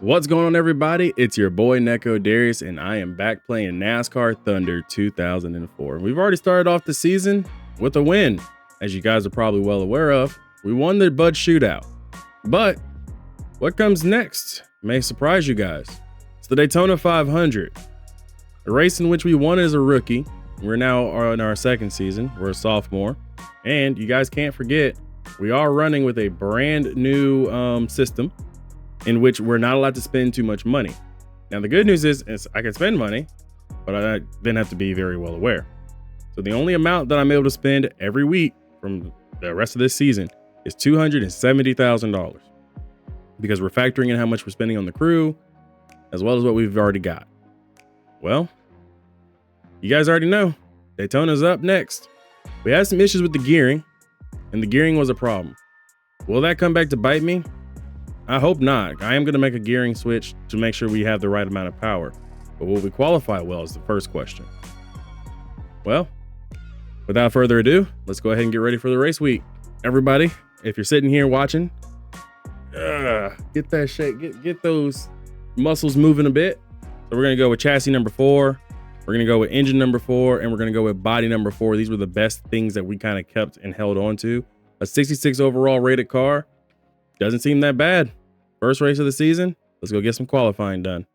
What's going on, everybody? It's your boy Neko Darius, and I am back playing NASCAR Thunder 2004. We've already started off the season with a win. As you guys are probably well aware of, we won the Bud Shootout. But what comes next may surprise you guys. It's the Daytona 500, a race in which we won as a rookie. We're now in our second season. We're a sophomore. And you guys can't forget, we are running with a brand new system in which we're not allowed to spend too much money. Now, the good news is I can spend money, but I then have to be very well aware. So the only amount that I'm able to spend every week from the rest of this season is $270,000, because we're factoring in how much we're spending on the crew, as well as what we've already got. Well, you guys already know, Daytona's up next. We had some issues with the gearing, and the gearing was a problem. Will that come back to bite me? I hope not. I am going to make a gearing switch to make sure we have the right amount of power. But will we qualify well is the first question. Well, without further ado, let's go ahead and get ready for the race week. Everybody, if you're sitting here watching, get that shake, get those muscles moving a bit. So we're going to go with chassis number 4. We're going to go with engine number 4, and we're going to go with body number 4. These were the best things that we kind of kept and held on to. A 66 overall rated car. Doesn't seem that bad. First race of the season. Let's go get some qualifying done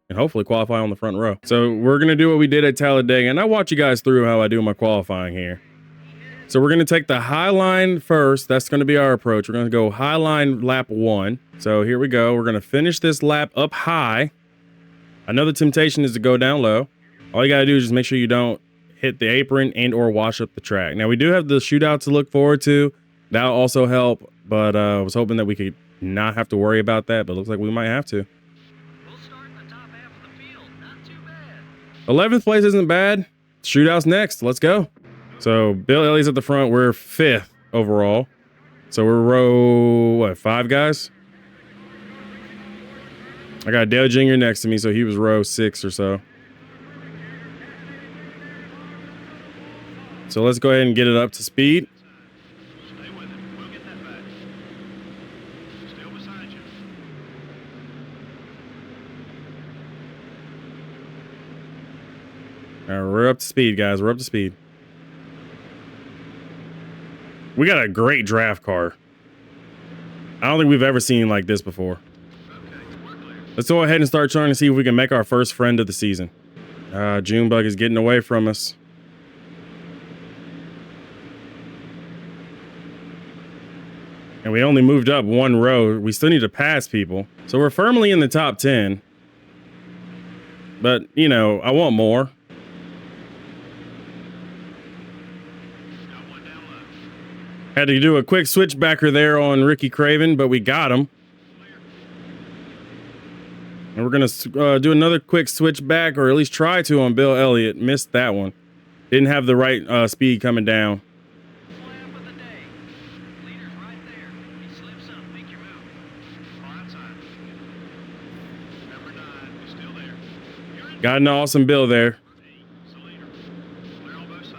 and hopefully qualify on the front row. So we're going to do what we did at Talladega, and I'll walk you guys through how I do my qualifying here. So we're going to take the high line first. That's going to be our approach. We're going to go high line lap 1. So here we go. We're going to finish this lap up high. I know the temptation is to go down low. All you got to do is just make sure you don't hit the apron and or wash up the track. Now, we do have the shootout to look forward to. That'll also help, but I was hoping that we could not have to worry about that, but it looks like we might have to. We'll start in the top half of the field. Not too bad. 11th place isn't bad. Shootout's next. Let's go. So Bill Elliott's at the front. We're 5th overall. So we're row, 5 guys? I got Dale Jr. next to me, so he was row 6 or so. So let's go ahead and get it up to speed. Stay with it. We'll get that back. Still beside you. All right, we're up to speed, guys. We're up to speed. We got a great draft car. I don't think we've ever seen like this before. Okay, we're clear. Let's go ahead and start trying to see if we can make our first friend of the season. Junebug is getting away from us. And we only moved up 1 row. We still need to pass people. So we're firmly in the top 10. But, you know, I want more. Got one down low. Had to do a quick switchbacker there on Ricky Craven, but we got him. And we're going to do another quick switchback, or at least try to, on Bill Elliott. Missed that one. Didn't have the right speed coming down. Slap of the day. Leader's right there. He slips up. Make your move. Far outside. Number 9 is still there. You're in. Got an awesome Bill there. 8 is the leader. Clear on both sides.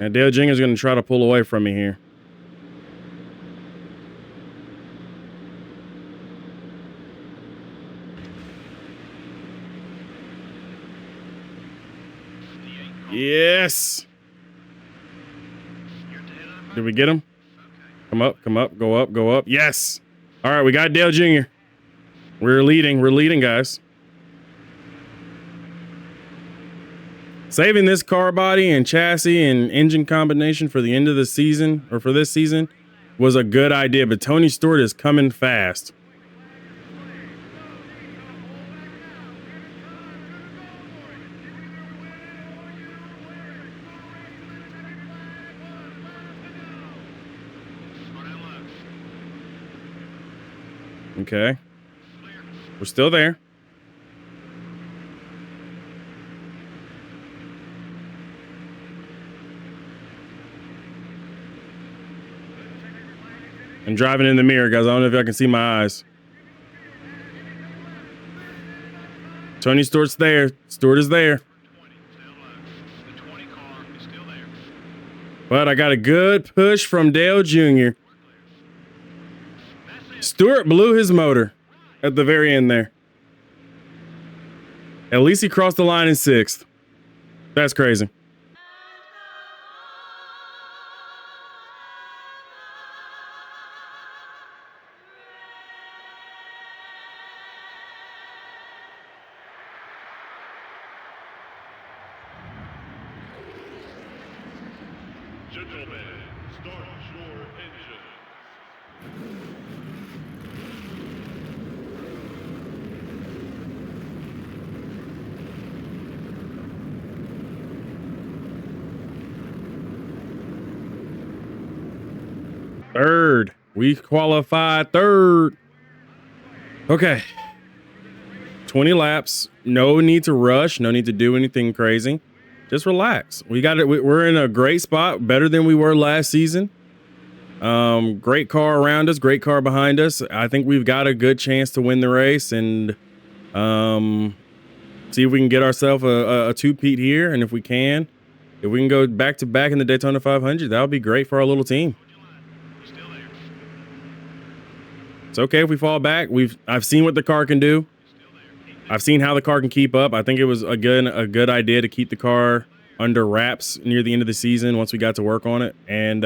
And Dale Jr. is going to try to pull away from me here. Yes. You're dead on. Did we get him? Okay. Come up, go up, go up. Yes. All right, we got Dale Jr. We're leading, guys. Saving this car body and chassis and engine combination for the end of the season, or for this season, was a good idea, but Tony Stewart is coming fast. Go down low. Okay, Clear. we're still there. I'm driving in the mirror, guys. I don't know if y'all can see my eyes. Tony Stewart's there. Stewart is there. 20 is down low. The 20 car is still there. But I got a good push from Dale Jr. Stewart blew his motor. at the very end there. At least he crossed the line in 6th. That's crazy. Gentlemen, start your engines. Third. We qualified third. Okay. 20 laps. No need to rush. No need to do anything crazy. Just relax. We got it. We're in a great spot. Better than we were last season. Great car around us. Great car behind us. I think we've got a good chance to win the race and see if we can get ourselves a two-peat here. And if we can go back to back in the Daytona 500, that would be great for our little team. It's okay if we fall back. I've seen what the car can do. I've seen how the car can keep up. I think it was a good idea to keep the car under wraps near the end of the season once we got to work on it. And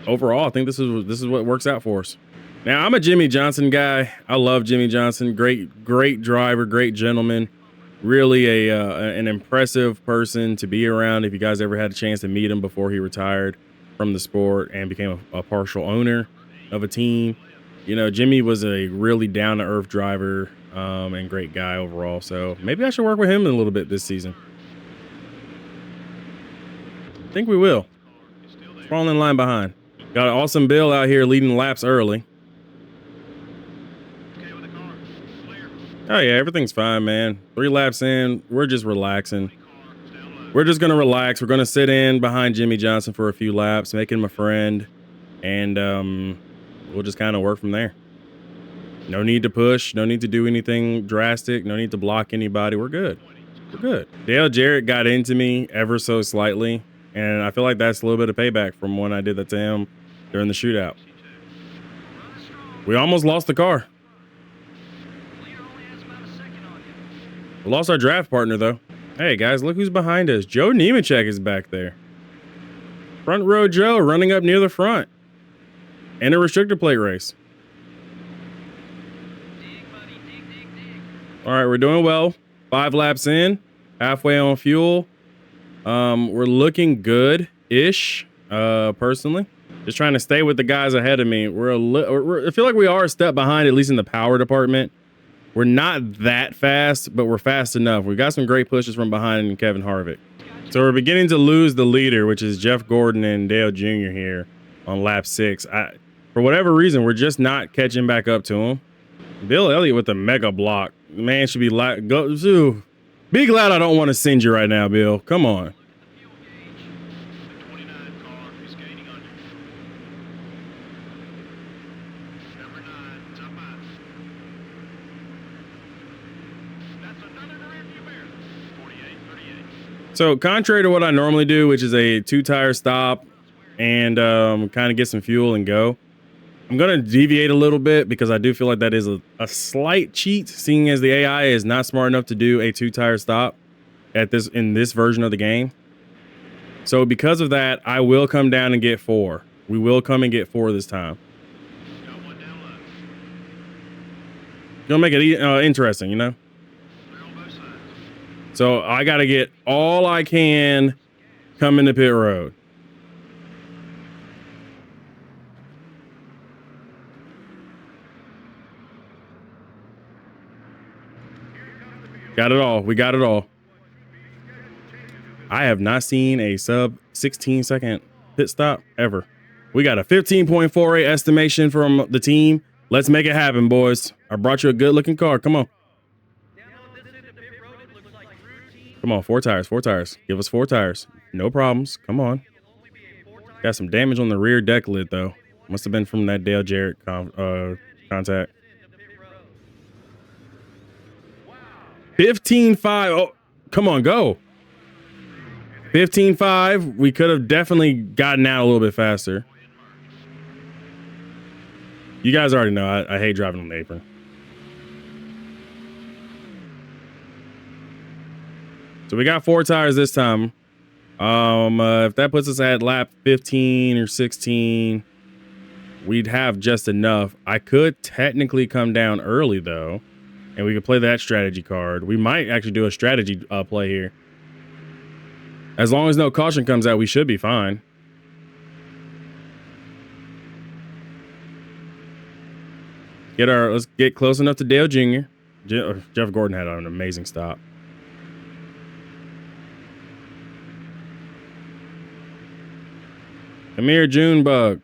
overall, I think this is what works out for us. Now, I'm a Jimmy Johnson guy. I love Jimmy Johnson. Great driver, great gentleman. Really an impressive person to be around. If you guys ever had a chance to meet him before he retired from the sport and became a partial owner of a team. You know, Jimmy was a really down-to-earth driver and great guy overall. So maybe I should work with him a little bit this season. I think we will. Falling in line behind. Got an awesome Bill out here leading laps early. Oh yeah, everything's fine, man. 3 laps in, we're just relaxing. We're just gonna relax. We're gonna sit in behind Jimmy Johnson for a few laps, make him a friend, and we'll just kind of work from there. No need to push, no need to do anything drastic, no need to block anybody. We're good. We're good. Dale Jarrett got into me ever so slightly, and I feel like that's a little bit of payback from when I did that to him during the shootout. We almost lost the car. We lost our draft partner, though. Hey, guys, look who's behind us. Joe Nemechek is back there. Front row Joe running up near the front. In a restrictor plate race. All right, we're doing well. 5 laps in. Halfway on fuel. We're looking good-ish, personally. Just trying to stay with the guys ahead of me. I feel like we are a step behind, at least in the power department. We're not that fast, but we're fast enough. We've got some great pushes from behind Kevin Harvick. So we're beginning to lose the leader, which is Jeff Gordon and Dale Jr. here on lap 6. For whatever reason, we're just not catching back up to him. Bill Elliott with a mega block. Man should be be glad I don't want to send you right now, Bill. Come on. So contrary to what I normally do, which is a 2-tire stop and kind of get some fuel and go, I'm going to deviate a little bit because I do feel like that is a slight cheat, seeing as the AI is not smart enough to do a 2-tire stop in this version of the game. So because of that, I will come down and get 4. We will come and get 4 this time. Gonna make it interesting, you know? So I got to get all I can coming to pit road. Got it all. We got it all. I have not seen a sub 16-second pit stop ever. We got a 15.48 estimation from the team. Let's make it happen, boys. I brought you a good looking car. Come on. Come on, 4 tires, 4 tires. Give us 4 tires. No problems. Come on. Got some damage on the rear deck lid, though. Must have been from that Dale Jarrett contact. 15.5. Oh, come on, go. 15.5. We could have definitely gotten out a little bit faster. You guys already know I hate driving on the apron. So we got 4 tires this time. If that puts us at lap 15 or 16, we'd have just enough. I could technically come down early though, and we could play that strategy card. We might actually do a strategy play here. As long as no caution comes out, we should be fine. Let's get close enough to Dale Jr. Jeff Gordon had an amazing stop. Come here, Junebug.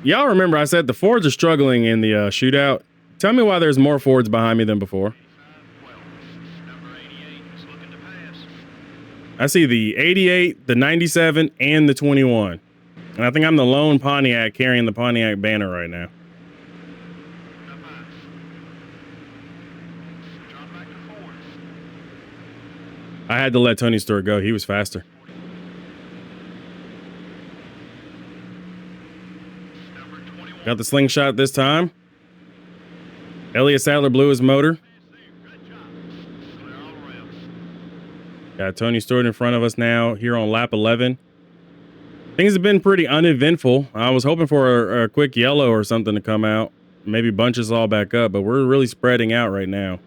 Y'all remember I said the Fords are struggling in the shootout. Tell me why there's more Fords behind me than before. I see the 88, the 97, and the 21. And I think I'm the lone Pontiac carrying the Pontiac banner right now. I had to let Tony Stewart go. He was faster. Got the slingshot this time. Elliott Sadler blew his motor. Got Tony Stewart in front of us now here on lap 11. Things have been pretty uneventful. I was hoping for a quick yellow or something to come out. Maybe bunch us all back up, but we're really spreading out right now.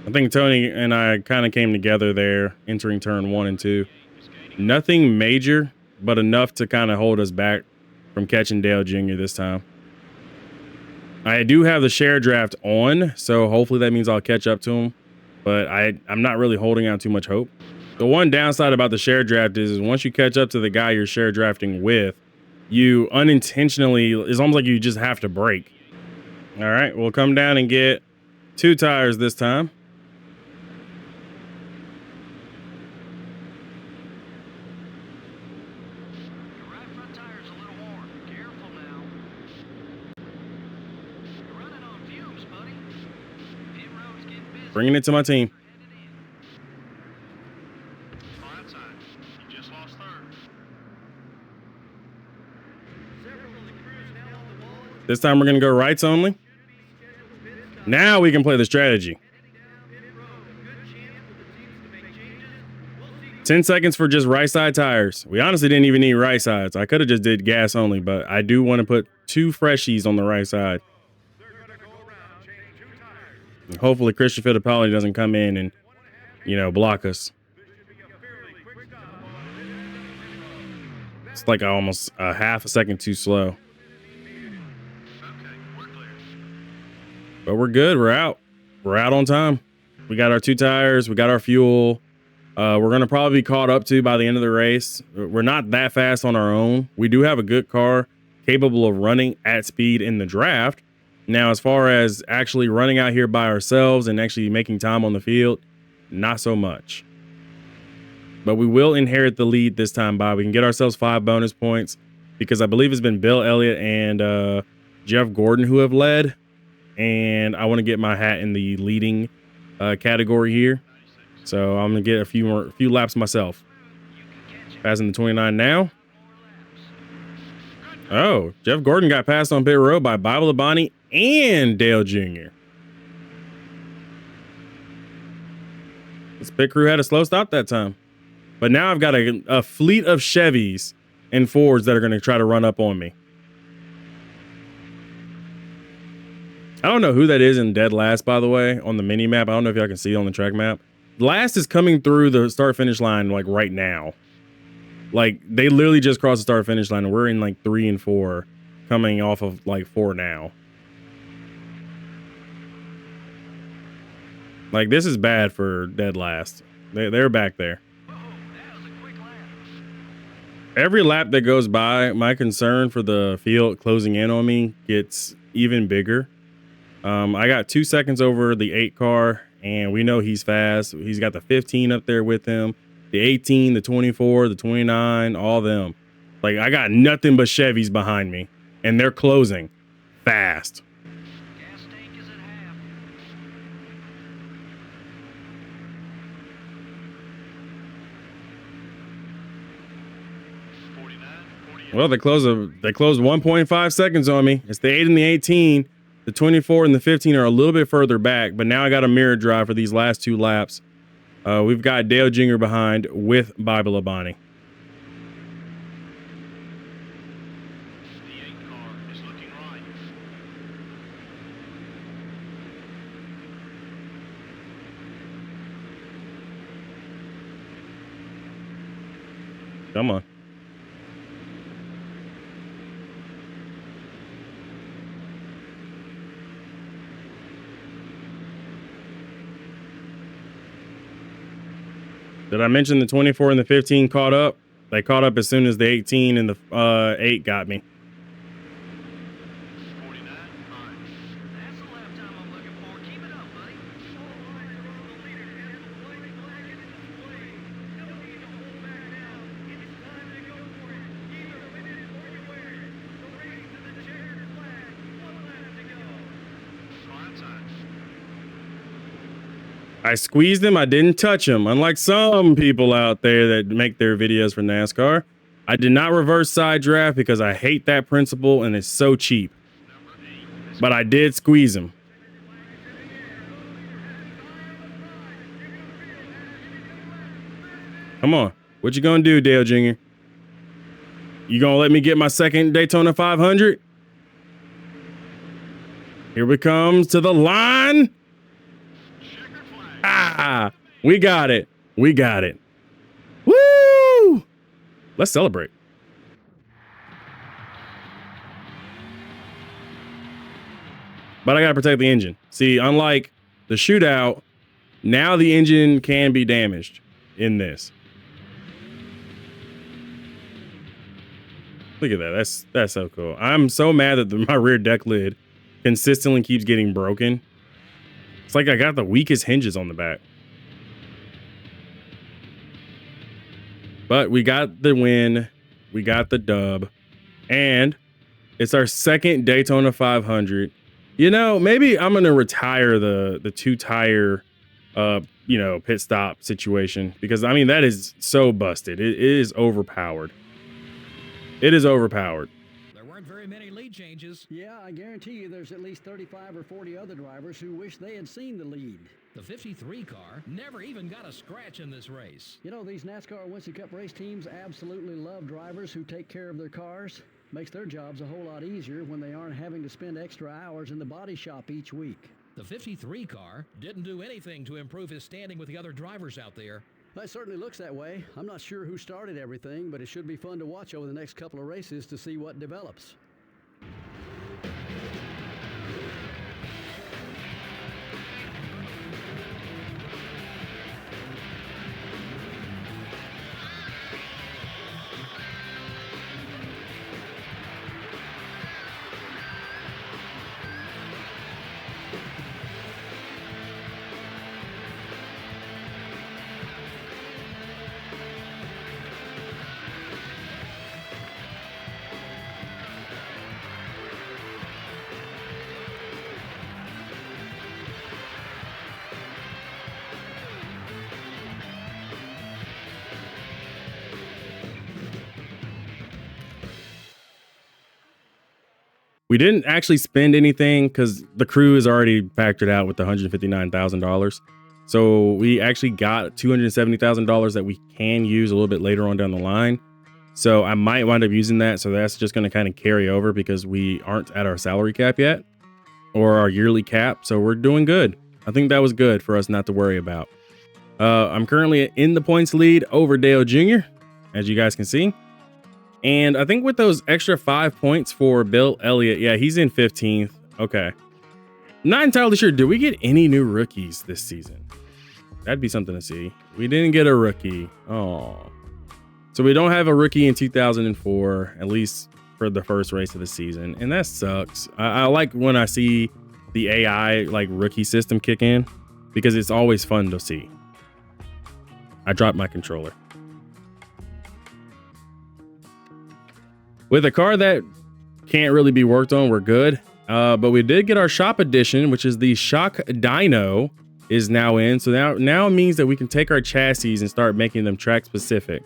I think Tony and I kind of came together there entering turn 1 and 2. Nothing major, but enough to kind of hold us back from catching Dale Jr. this time. I do have the share draft on, so hopefully that means I'll catch up to him, but I'm not really holding out too much hope. The one downside about the share draft is once you catch up to the guy you're share drafting with, you unintentionally, it's almost like you just have to break. All right, we'll come down and get 2 tires this time. Bringing it to my team. This time we're going to go rights only. Now we can play the strategy. 10 seconds for just right side tires. We honestly didn't even need right sides. I could have just did gas only, but I do want to put 2 freshies on the right side. Hopefully Christian Fittipaldi doesn't come in and, block us. It's like almost a half a second too slow. But we're good. We're out. We're out on time. We got our 2 tires. We got our fuel. We're going to probably be caught up to by the end of the race. We're not that fast on our own. We do have a good car capable of running at speed in the draft. Now, as far as actually running out here by ourselves and actually making time on the field, not so much. But we will inherit the lead this time by. We can get ourselves 5 bonus points because I believe it's been Bill Elliott and Jeff Gordon who have led. And I want to get my hat in the leading category here. So I'm going to get a few laps myself. Passing the 29 now. Oh, Jeff Gordon got passed on pit road by Bible Labonte and Dale Jr. This pit crew had a slow stop that time. But now I've got a fleet of Chevys and Fords that are going to try to run up on me. I don't know who that is in dead last, by the way, on the mini map. I don't know if y'all can see it on the track map. Last is coming through the start finish line like right now. Like they literally just crossed the start finish line and we're in like 3 and 4 coming off of like 4 now. Like this is bad for dead last. They're back there. Every lap that goes by, my concern for the field closing in on me gets even bigger. I got 2 seconds over the 8 car, and we know he's fast. He's got the 15 up there with him, the 18, the 24, the 29, all them. Like, I got nothing but Chevys behind me, and they're closing fast. Gas tank is at half. 49, 48. Well, they closed 1.5 seconds on me. It's the 8 and the 18. The 24 and the 15 are a little bit further back, but now I got a mirror drive for these last 2 laps. We've got Dale Jr. behind with Bible Abani. The 8 car is looking right. Come on. Did I mention the 24 and the 15 caught up? They caught up as soon as the 18 and the 8 got me. 49. All right. That's the lap time I'm looking for. Keep it up, buddy. All right, you're on the leader. And the white flag is displayed. No need to hold back now. It's time to go for it. Either win it or you wear it. The race to the checkered flag. 1 lap to go. Fine time. I squeezed him. I didn't touch him. Unlike some people out there that make their videos for NASCAR, I did not reverse side draft because I hate that principle and it's so cheap. Number 8. But I did squeeze him. Come on. What you gonna do, Dale Jr.? You gonna let me get my second Daytona 500? Here we comes to the line. Checkered flag. Ah, we got it. We got it. Woo! Let's celebrate. But I gotta protect the engine. See, unlike the shootout, now the engine can be damaged in this. Look at that. That's so cool. I'm so mad that my rear deck lid consistently keeps getting broken. It's like I got the weakest hinges on the back. But we got the win. We got the dub. And it's our second Daytona 500. You know, maybe I'm going to retire the 2-tire, pit stop situation. Because, I mean, that is so busted. It is overpowered. It is overpowered. There weren't very many lead changes. Yeah, I guarantee you there's at least 35 or 40 other drivers who wish they had seen the lead. The 53 car never even got a scratch in this race. You know, these NASCAR Winston Cup race teams absolutely love drivers who take care of their cars. Makes their jobs a whole lot easier when they aren't having to spend extra hours in the body shop each week. The 53 car didn't do anything to improve his standing with the other drivers out there. That certainly looks that way. I'm not sure who started everything, but it should be fun to watch over the next couple of races to see what develops. We didn't actually spend anything because the crew is already factored out with the $159,000. So we actually got $270,000 that we can use a little bit later on down the line. So I might wind up using that. So that's just going to kind of carry over because we aren't at our salary cap yet or our yearly cap. So we're doing good. I think that was good for us not to worry about. I'm currently in the points lead over Dale Jr., as you guys can see. And I think with those extra 5 points for Bill Elliott, yeah, he's in 15th. Okay. Not entirely sure. Did we get any new rookies this season? That'd be something to see. We didn't get a rookie. Oh. So we don't have a rookie in 2004, at least for the first race of the season. And that sucks. I like when I see the AI like rookie system kick in, because it's always fun to see. I dropped my controller. With a car that can't really be worked on, we're good. But we did get our shop edition, which is the shock dyno is now in. So now it means that we can take our chassis and start making them track specific.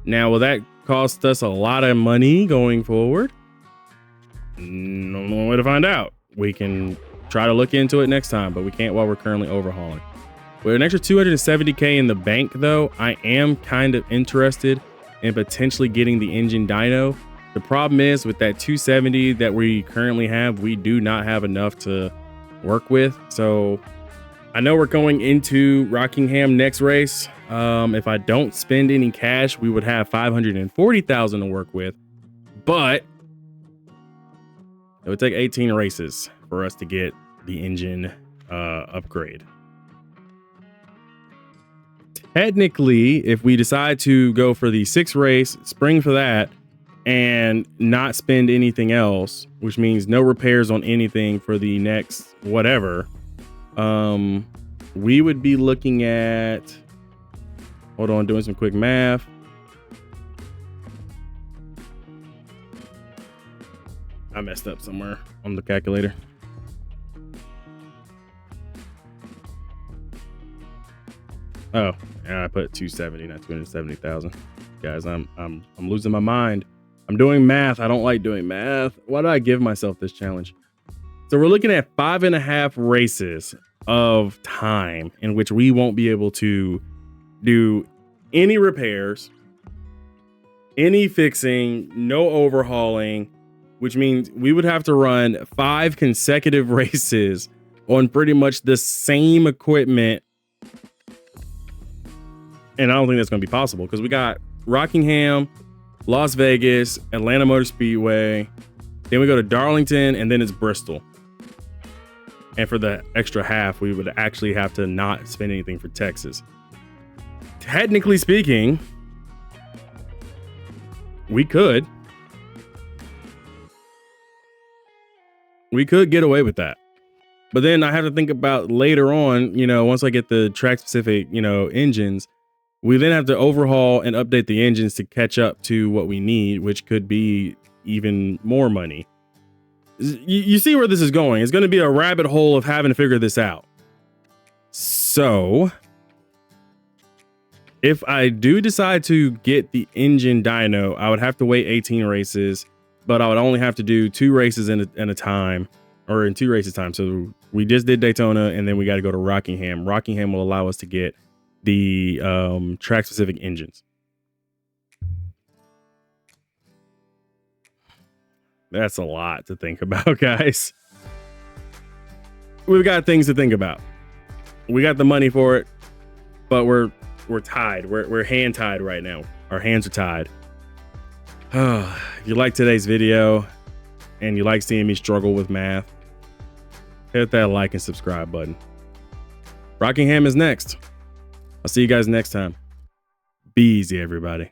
Now, will that cost us a lot of money going forward? No way to find out. We can try to look into it next time, but we can't while we're currently overhauling. With an extra 270K in the bank though, I am kind of interested in potentially getting the engine dyno. The problem is with that 270 that we currently have, we do not have enough to work with. So I know we're going into Rockingham next race. If I don't spend any cash, we would have 540,000 to work with, but it would take 18 races for us to get the engine upgrade. Technically, if we decide to go for the 6th race, spring for that, and not spend anything else, which means no repairs on anything for the next whatever, we would be looking at, hold on, doing some quick math. I messed up somewhere on the calculator. Oh, and I put 270, not 270,000. Guys, I'm losing my mind. I'm doing math. I don't like doing math. Why do I give myself this challenge? So we're looking at 5.5 races of time in which we won't be able to do any repairs, any fixing, no overhauling, which means we would have to run 5 consecutive races on pretty much the same equipment. And I don't think that's going to be possible because we got Rockingham, Las Vegas, Atlanta Motor Speedway, then we go to Darlington, and then it's Bristol. And for the extra half, we would actually have to not spend anything for Texas. Technically speaking, we could get away with that. But then I have to think about later on, once I get the track specific, engines, we then have to overhaul and update the engines to catch up to what we need, which could be even more money. You see where this is going. It's going to be a rabbit hole of having to figure this out. So if I do decide to get the engine dyno, I would have to wait 18 races, but I would only have to do 2 races in a time, or in 2 races time. So we just did Daytona, and then we got to go to Rockingham. Rockingham will allow us to get the track specific engines. That's a lot to think about, guys. We've got things to think about. We got the money for it, but we're tied. We're hand tied right now. Our hands are tied. If you like today's video and you like seeing me struggle with math, hit that like and subscribe button. Rockingham is next. I'll see you guys next time. Be easy, everybody.